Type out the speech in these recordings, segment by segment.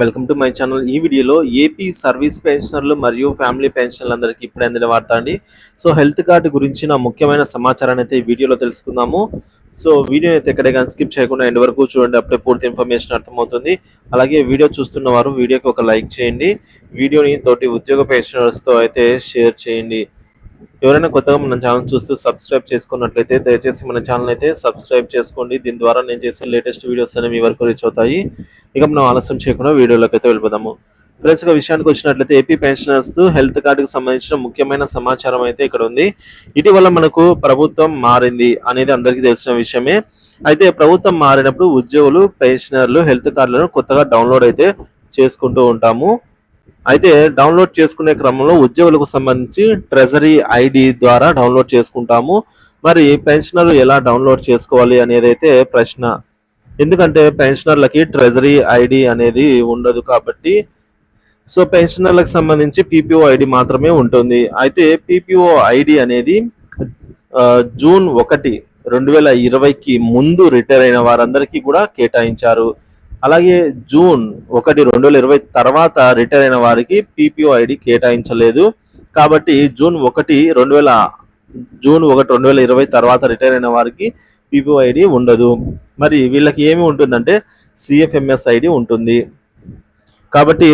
Welcome to my channel. ఈ వీడియోలో AP service పెన్షనర్లు మరియు ఫ్యామిలీ పెన్షనర్లందరికీ ఇప్పుడు అందిన వార్త అండి. సో హెల్త్ కార్డు గురించిన ముఖ్యమైన సమాచారాన్ని అయితే ఈ వీడియోలో తెలుసుకుందాము. సో వీడియోని అయితే ఎక్కడే కానీ స్కిప్ చేయకుండా ఎండ్ వరకు చూడండి, అప్పుడే పూర్తి ఇన్ఫర్మేషన్ అర్థమవుతుంది. అలాగే వీడియో చూస్తున్న వారు వీడియోకి ఒక లైక్ చేయండి, వీడియోని తోటి ఉద్యోగ పెన్షనర్స్తో అయితే షేర్ చేయండి. ఎవరైనా కొత్తగా మన ఛానల్ చూస్తూ సబ్స్క్రైబ్ చేసుకున్నట్లయితే దయచేసి మన ఛానల్ అయితే సబ్స్క్రైబ్ చేసుకోండి. దీని ద్వారా నేను చేసే లేటెస్ట్ వీడియోస్ అనేవి మీ వరకు రీచ్ అవుతాయి. ఇక మనం ఆలస్యం చేయకుండా వీడియోలోకి అయితే వెళ్ళిపోదాము. ఫ్రెండ్స్, విషయానికి వచ్చినట్లయితే ఏపీ పెన్షనర్స్ హెల్త్ కార్డుకి సంబంధించిన ముఖ్యమైన సమాచారం అయితే ఇక్కడ ఉంది. ఇటీవల మనకు ప్రభుత్వం మారింది అనేది అందరికీ తెలిసిన విషయమే. అయితే ప్రభుత్వం మారినప్పుడు ఉద్యోగులు పెన్షనర్లు హెల్త్ కార్డులను కొత్తగా డౌన్లోడ్ అయితే చేసుకుంటూ ఉంటాము. అయితే డౌన్లోడ్ చేసుకునే క్రమంలో ఉద్యోగులకు సంబంధించి ట్రెజరీ ఐడి ద్వారా డౌన్లోడ్ చేసుకుంటాము. మరి పెన్షనర్లు ఎలా డౌన్లోడ్ చేసుకోవాలి అనేది అయితే ప్రశ్న. ఎందుకంటే పెన్షనర్లకి ట్రెజరీ ఐడి అనేది ఉండదు కాబట్టి సో పెన్షనర్లకు సంబంధించి పీపీఓ ఐడి మాత్రమే ఉంటుంది. అయితే పీపీఓ ఐడి అనేది జూన్ 1, 2020కి ముందు రిటైర్ అయిన వారందరికీ కూడా కేటాయించారు. అలాగే జూన్ 1, 2020 తర్వాత రిటైర్ అయిన వారికి పీపీఓ ఐడి కేటాయించలేదు. కాబట్టి జూన్ 1, 2020 తర్వాత రిటైర్ అయిన వారికి పీపీఓ ఐడి ఉండదు. మరి వీళ్ళకి ఏమి ఉంటుందంటే సిఎఫ్ఎంఎస్ ఐడి ఉంటుంది. కాబట్టి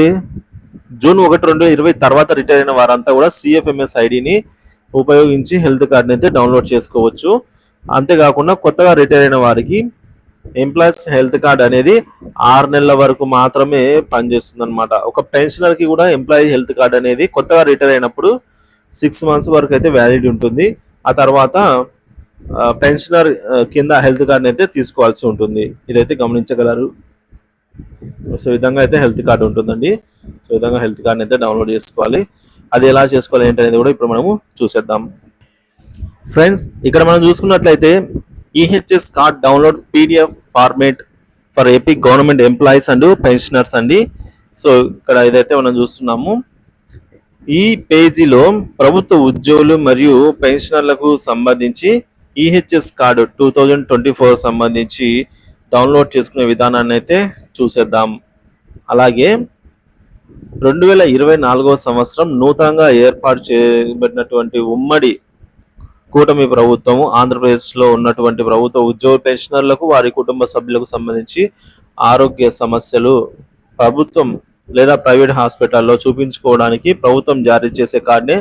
జూన్ 1, 2020 తర్వాత రిటైర్ అయిన వారంతా కూడా సిఎఫ్ఎంఎస్ ఐడిని ఉపయోగించి హెల్త్ కార్డుని అయితే డౌన్లోడ్ చేసుకోవచ్చు. అంతేకాకుండా కొత్తగా రిటైర్ అయిన వారికి ఎంప్లాయీస్ హెల్త్ కార్డ్ అనేది 6 నెలల వరకు మాత్రమే పనిచేస్తుంది అనమాట. ఒక పెన్షనర్ కి కూడా ఎంప్లాయీ హెల్త్ కార్డ్ అనేది కొత్తగా రిటైర్ అయినప్పుడు 6 మంత్స్ వరకు అయితే వ్యాలిడ్ ఉంటుంది. ఆ తర్వాత పెన్షనర్ కింద హెల్త్ కార్డ్ అయితే తీసుకోవాల్సి ఉంటుంది. ఇదైతే గమనించగలరు. సో ఈ విధంగా అయితే హెల్త్ కార్డు ఉంటుందండి. సో ఈ విధంగా హెల్త్ కార్డ్ అయితే డౌన్లోడ్ చేసుకోవాలి. అది ఎలా చేసుకోవాలి ఏంటనేది కూడా ఇప్పుడు మనము చూసేద్దాం. ఫ్రెండ్స్, ఇక్కడ మనం చూసుకున్నట్లయితే EHS card download PDF format for AP government employees and pensioners అండి. సో ఇక్కడ ఇదైతే మనం చూస్తున్నాము. ఈ పేజీలో ప్రభుత్వ ఉద్యోగులు మరియు పెన్షనర్లకు సంబంధించి ఈహెచ్ఎస్ కార్డు 2024 సంబంధించి డౌన్లోడ్ చేసుకునే విధానాన్ని అయితే చూసేద్దాం. అలాగే 2024వ సంవత్సరం నూతనంగా ఏర్పాటు చేయబడినటువంటి ఉమ్మడి కూటమి ప్రభుత్వము ఆంధ్రప్రదేశ్లో ఉన్నటువంటి ప్రభుత్వ ఉద్యోగ పెన్షనర్లకు వారి కుటుంబ సభ్యులకు సంబంధించి ఆరోగ్య సమస్యలు ప్రభుత్వం లేదా ప్రైవేట్ హాస్పిటల్లో చూపించుకోవడానికి ప్రభుత్వం జారీ చేసే కార్డునే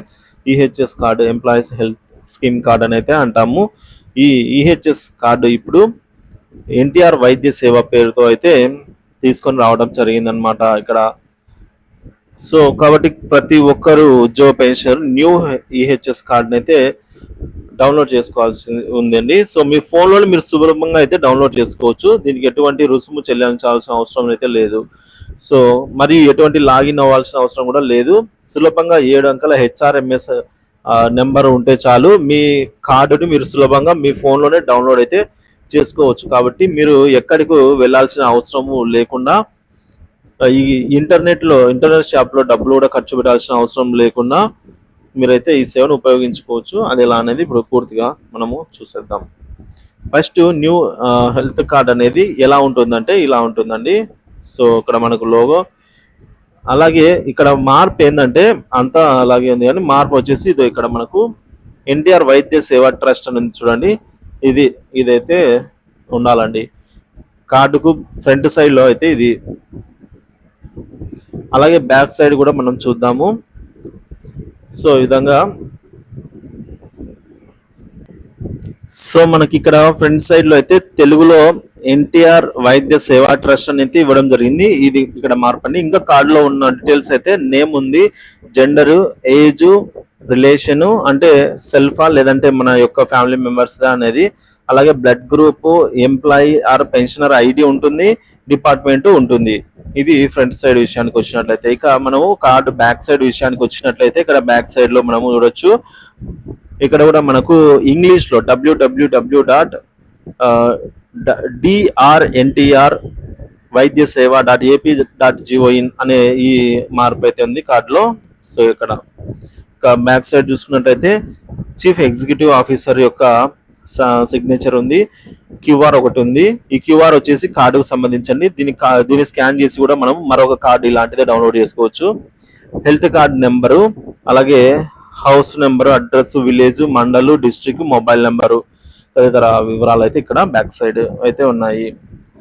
EHS card, employees health scheme card అని అయితే అంటాము. ఈ ఈహెచ్ఎస్ కార్డు ఇప్పుడు ఎన్టీఆర్ వైద్య సేవ పేరుతో అయితే తీసుకొని రావడం జరిగిందనమాట ఇక్కడ. సో కాబట్టి ప్రతి ఒక్కరు ఉద్యోగ పెన్షనర్ న్యూ ఈహెచ్ఎస్ కార్డుని అయితే డౌన్లోడ్ చేసుకోవాల్సి ఉందండి. సో మీ ఫోన్లో మీరు సులభంగా అయితే డౌన్లోడ్ చేసుకోవచ్చు. దీనికి ఎటువంటి రుసుము చెల్లించాల్సిన అవసరం అయితే లేదు. సో మరియు ఎటువంటి లాగిన్ అవ్వాల్సిన అవసరం కూడా లేదు. సులభంగా 7 అంకెల హెచ్ఆర్ఎంఎస్ నెంబర్ ఉంటే చాలు, మీ కార్డుని మీరు సులభంగా మీ ఫోన్లోనే డౌన్లోడ్ అయితే చేసుకోవచ్చు. కాబట్టి మీరు ఎక్కడికి వెళ్ళాల్సిన అవసరము లేకుండా ఈ ఇంటర్నెట్ షాప్లో డబ్బులు కూడా ఖర్చు పెట్టాల్సిన అవసరం లేకుండా మీరైతే ఈ సేవను ఉపయోగించుకోవచ్చు. అది ఎలా అనేది ఇప్పుడు పూర్తిగా మనము చూసేద్దాం. ఫస్ట్ న్యూ హెల్త్ కార్డ్ అనేది ఎలా ఉంటుందంటే ఇలా ఉంటుందండి. సో ఇక్కడ మనకు లోగో, అలాగే ఇక్కడ మార్పు ఏంటంటే అంతా అలాగే ఉంది, కానీ మార్పు వచ్చేసి ఇది ఇక్కడ మనకు ఎన్టీఆర్ వైద్య సేవా ట్రస్ట్ అని చూడండి. ఇదైతే ఉండాలండి కార్డుకు ఫ్రంట్ సైడ్లో అయితే ఇది. అలాగే బ్యాక్ సైడ్ కూడా మనం చూద్దాము. సో ఈ విధంగా మనకి ఇక్కడ ఫ్రంట్ సైడ్ లో అయితే తెలుగులో ఎన్టీఆర్ వైద్య సేవా ట్రస్ట్ అనేది ఇవ్వడం జరిగింది. ఇది ఇక్కడ మార్పండి. ఇంకా కార్డులో ఉన్న డీటెయిల్స్ అయితే నేమ్ ఉంది, జెండరు, ఏజ్, రిలేషను అంటే సెల్ఫా లేదంటే మన యొక్క ఫ్యామిలీ మెంబర్స్ దా అనేది, అలాగే blood group, employee are pensioner ID ఉంటుంది, డిపార్ట్మెంట్ ఉంటుంది. ఇది ఫ్రంట్ సైడ్ విషయానికి వచ్చినట్లయితే. ఇక మనము కార్డు బ్యాక్ సైడ్ విషయానికి వచ్చినట్లయితే ఇక్కడ బ్యాక్ సైడ్ లో మనము చూడొచ్చు. ఇక్కడ కూడా మనకు ఇంగ్లీష్ లో www.drntr వైద్య సేవ .ap.gov.in అనే ఈ మార్పు అయితే ఉంది కార్డులో. సో ఇక్కడ బ్యాక్ సైడ్ చూసుకున్నట్లయితే చీఫ్ ఎగ్జిక్యూటివ్ ఆఫీసర్ యొక్క సిగ్నేచర్ ఉంది, క్యూఆర్ ఒకటి ఉంది. ఈ క్యూఆర్ వచ్చేసి కార్డుకు సంబంధించండి. దీన్ని స్కాన్ చేసి కూడా మనం మరొక కార్డు ఇలాంటిదే డౌన్లోడ్ చేసుకోవచ్చు. హెల్త్ కార్డ్ నెంబరు, అలాగే హౌస్ నెంబరు, అడ్రస్, విలేజ్, మండలు, డిస్ట్రిక్ట్, మొబైల్ నెంబరు తదితర వివరాలు అయితే ఇక్కడ బ్యాక్ సైడ్ అయితే ఉన్నాయి.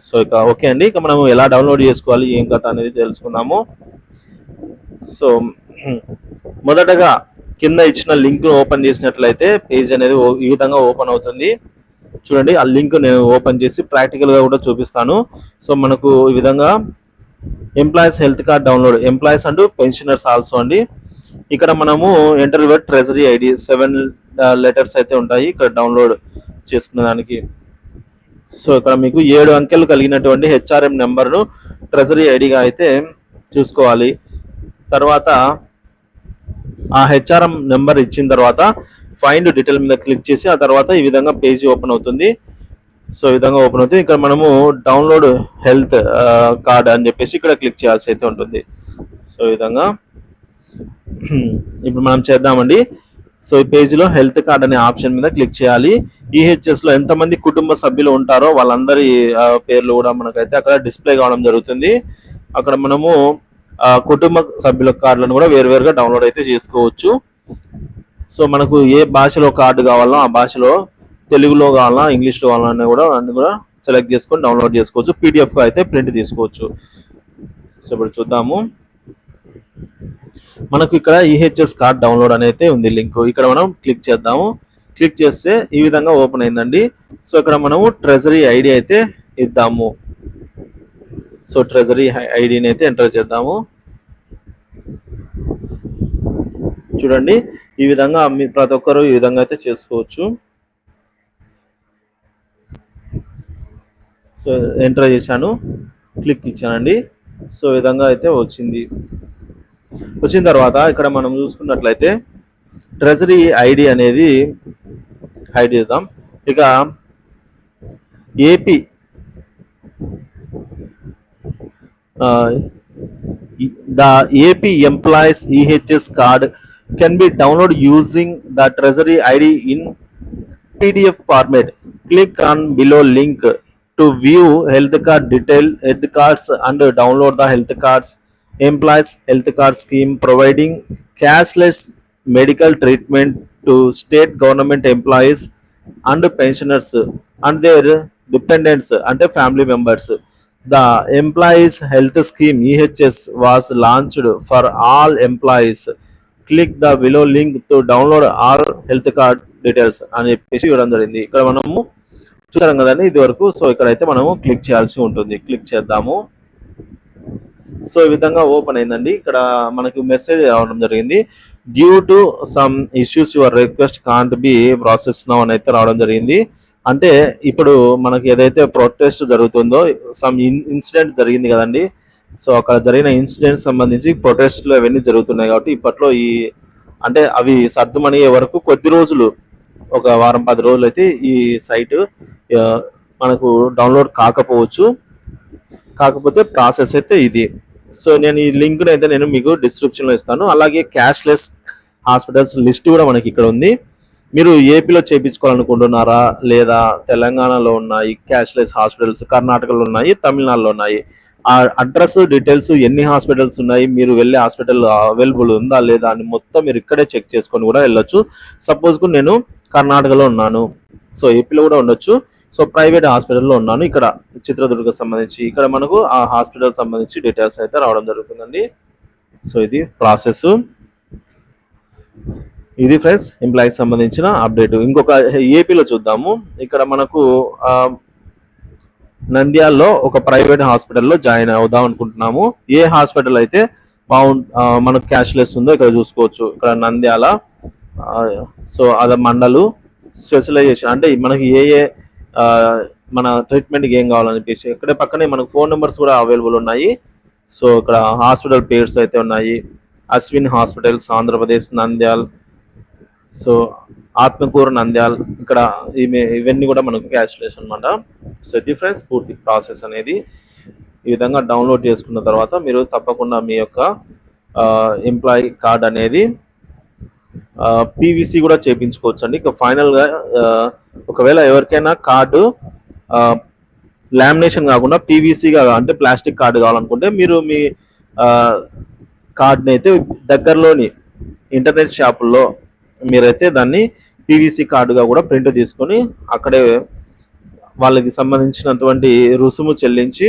సో ఇక ఓకే అండి, ఇక మనం ఎలా డౌన్లోడ్ చేసుకోవాలి ఏం కథ అనేది తెలుసుకుందాము. సో మొదటగా కింద ఇచ్చిన లింక్ ఓపెన్ చేసినట్లయితే పేజ్ అనేది ఈ విధంగా ఓపెన్ అవుతుంది. చూడండి, ఆ లింక్ నేను ఓపెన్ చేసి ప్రాక్టికల్ గా కూడా చూపిస్తాను. సో మనకు ఈ విధంగా employees health card download, employees and pensioners also అండి. ఇక్కడ మనము enter your treasury ID 7 letters అయితే ఉంటాయి ఇక్కడ డౌన్లోడ్ చేసుకునే దానికి. సో ఇక్కడ మీకు 7 అంకెలు కలిగినటువంటి హెచ్ఆర్ఎం నెంబర్ను ట్రెజరీ ఐడిగా అయితే చూసుకోవాలి. తర్వాత ఆ హెచ్ఆర్ఎం నెంబర్ ఇచ్చిన తర్వాత ఫైండ్ డీటెయిల్ మీద క్లిక్ చేసి ఆ తర్వాత ఈ విధంగా పేజీ ఓపెన్ అవుతుంది. సో ఈ విధంగా ఓపెన్ అవుతుంది. ఇక్కడ మనము డౌన్లోడ్ హెల్త్ కార్డ్ అని చెప్పేసి ఇక్కడ క్లిక్ చేయాల్సి అయితే ఉంటుంది. సో ఈ విధంగా ఇప్పుడు మనం చేద్దామండి. సో ఈ పేజీలో హెల్త్ కార్డ్ అనే ఆప్షన్ మీద క్లిక్ చేయాలి. ఈహెచ్ఎస్ లో ఎంతమంది కుటుంబ సభ్యులు ఉంటారో వాళ్ళందరి పేర్లు కూడా మనకైతే అక్కడ డిస్ప్లే కావడం జరుగుతుంది. అక్కడ మనము కుటుంబ సభ్యుల కార్డులను కూడా వేరువేరుగా డౌన్లోడ్ అయితే చేసుకోవచ్చు. సో మనకు ఏ భాషలో కార్డు కావాలో ఆ భాషలో, తెలుగులో కావాలా, ఇంగ్లీష్లో కావాలన్నా కూడా అన్ని కూడా సెలెక్ట్ చేసుకొని డౌన్లోడ్ చేసుకోవచ్చు. పీడిఎఫ్గా అయితే ప్రింట్ తీసుకోవచ్చు. సో ఇప్పుడు చూద్దాము. మనకు ఇక్కడ ఈహెచ్ఎస్ కార్డ్ డౌన్లోడ్ అనేది ఉంది లింక్. ఇక్కడ మనం క్లిక్ చేద్దాము. క్లిక్ చేస్తే ఈ విధంగా ఓపెన్ అయిందండి. సో ఇక్కడ మనము ట్రెజరీ ఐడి అయితే ఇద్దాము. సో ట్రెజరీ ఐడిని అయితే ఎంటర్ చేద్దాము. చూడండి, ఈ విధంగా ప్రతి ఒక్కరు ఈ విధంగా అయితే చేసుకోవచ్చు. సో ఎంటర్ చేశాను, క్లిక్ ఇచ్చానండి. సో ఈ విధంగా అయితే వచ్చింది. వచ్చిన తర్వాత ఇక్కడ మనం చూసుకున్నట్లయితే ట్రెజరీ ఐడి అనేది హైడ్ చేద్దాం. ఇక AP the AP employees EHS card can be downloaded using the Treasury ID in PDF format. Click on below link to view health card detail, health cards, and download the health cards. Employees health card scheme providing cashless medical treatment to state government employees and pensioners and their dependents and family members. The Employees Health Scheme EHS was launched for all employees. Click the below link to download our health card details అని చెప్పేసి ఇవ్వడం జరిగింది. ఇక్కడ మనము చూసాం కదండి ఇది వరకు. సో ఇక్కడైతే మనము క్లిక్ చేయాల్సి ఉంటుంది. క్లిక్ చేద్దాము. సో ఈ విధంగా ఓపెన్ అయిందండి. ఇక్కడ మనకు మెసేజ్ రావడం జరిగింది. Due to some issues your request can't be process now అని అయితే రావడం జరిగింది. అంటే ఇప్పుడు మనకి ఏదైతే ప్రొటెస్ట్ జరుగుతుందో, సమ్ ఇన్సిడెంట్ జరిగింది కదండి. సో అక్కడ జరిగిన ఇన్సిడెంట్ సంబంధించి ప్రొటెస్ట్లు అవన్నీ జరుగుతున్నాయి కాబట్టి ఇప్పట్లో అంటే అవి సర్దుమణిగే వరకు కొద్ది రోజులు, ఒక వారం 10 రోజులు అయితే ఈ సైట్ మనకు డౌన్లోడ్ కాకపోవచ్చు. కాకపోతే ప్రాసెస్ అయితే ఇది. సో నేను ఈ లింక్ని అయితే నేను మీకు డిస్క్రిప్షన్లో ఇస్తాను. అలాగే క్యాష్లెస్ హాస్పిటల్స్ లిస్ట్ కూడా మనకి ఇక్కడ ఉంది. మీరు ఏపీలో చేయించుకోవాలనుకుంటున్నారా, లేదా తెలంగాణలో ఉన్నాయి క్యాష్లెస్ హాస్పిటల్స్, కర్ణాటకలో ఉన్నాయి, తమిళనాడులో ఉన్నాయి. ఆ అడ్రస్ డీటెయిల్స్, ఎన్ని హాస్పిటల్స్ ఉన్నాయి, మీరు వెళ్ళే హాస్పిటల్ అవైలబుల్ ఉందా లేదా అని మొత్తం మీరు ఇక్కడే చెక్ చేసుకొని కూడా వెళ్ళొచ్చు. సపోజ్కు నేను కర్ణాటకలో ఉన్నాను, సో ఏపీలో కూడా ఉండొచ్చు. సో ప్రైవేట్ హాస్పిటల్లో ఉన్నాను, ఇక్కడ చిత్రదుర్గకు సంబంధించి ఇక్కడ మనకు ఆ హాస్పిటల్ సంబంధించి డీటెయిల్స్ అయితే రావడం జరుగుతుందండి. సో ఇది ప్రాసెస్. ఇది ఫ్రెండ్స్ ఎంప్లాయీకి సంబంధించిన అప్డేట్. ఇంకొక ఏపీలో చూద్దాము. ఇక్కడ మనకు నంద్యాలలో ఒక ప్రైవేట్ హాస్పిటల్లో జాయిన్ అవుదాం అనుకుంటున్నాము. ఏ హాస్పిటల్ అయితే మనకు క్యాష్లెస్ ఉందో ఇక్కడ చూసుకోవచ్చు. ఇక్కడ నంద్యాల, సో అదే మండలు స్పెషలైజేషన్, అంటే మనకి ఏ మన ట్రీట్మెంట్కి ఏం కావాలనిపించి ఇక్కడ పక్కనే మనకు ఫోన్ నెంబర్స్ కూడా అవైలబుల్ ఉన్నాయి. సో ఇక్కడ హాస్పిటల్ పేర్స్ అయితే ఉన్నాయి. అశ్విన్ హాస్పిటల్స్ ఆంధ్రప్రదేశ్ నంద్యాల్, సో ఆత్మకూరు నంద్యాల్, ఇక్కడ ఇవన్నీ కూడా మనకు క్యాష్లెస్ అనమాట. సో ఇది ఫ్రెండ్స్ పూర్తి ప్రాసెస్ అనేది. ఈ విధంగా డౌన్లోడ్ చేసుకున్న తర్వాత మీరు తప్పకుండా మీ యొక్క ఎంప్లాయీ కార్డ్ అనేది పీవీసీ కూడా చేయించుకోవచ్చు అండి. ఇక ఫైనల్గా ఒకవేళ ఎవరికైనా కార్డు లామినేషన్ కాకుండా పీవీసీగా అంటే ప్లాస్టిక్ కార్డు కావాలనుకుంటే మీరు మీ కార్డ్ని అయితే దగ్గరలోని ఇంటర్నెట్ షాపుల్లో మీరైతే దాన్ని పీవీసీ కార్డుగా కూడా ప్రింట్ తీసుకొని అక్కడే వాళ్ళకి సంబంధించినటువంటి రుసుము చెల్లించి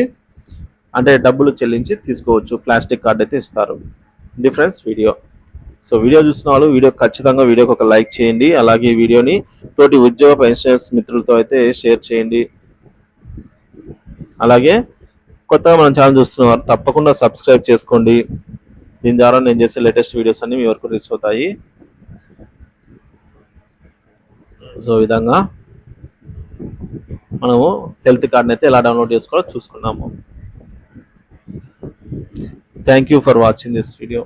అంటే డబ్బులు చెల్లించి తీసుకోవచ్చు. ప్లాస్టిక్ కార్డ్ అయితే ఇస్తారు. ఇది ఫ్రెండ్స్ వీడియో. సో వీడియో చూసిన వాళ్ళు ఖచ్చితంగా వీడియోకి ఒక లైక్ చేయండి. అలాగే ఈ వీడియోని తోటి ఉద్యోగ పెన్షనర్స్ మిత్రులతో అయితే షేర్ చేయండి. అలాగే కొత్తగా మన ఛానల్ చూస్తున్నవారు తప్పకుండా సబ్స్క్రైబ్ చేసుకోండి. దీని ద్వారా నేను చేసే లేటెస్ట్ వీడియోస్ అన్ని మీ వరకు రీచ్ అవుతాయి. సో ఈ విధంగా మనము హెల్త్ కార్డ్ని అయితే ఎలా డౌన్లోడ్ చేసుకోవాలో చూసుకున్నాము. Thank you for watching this video.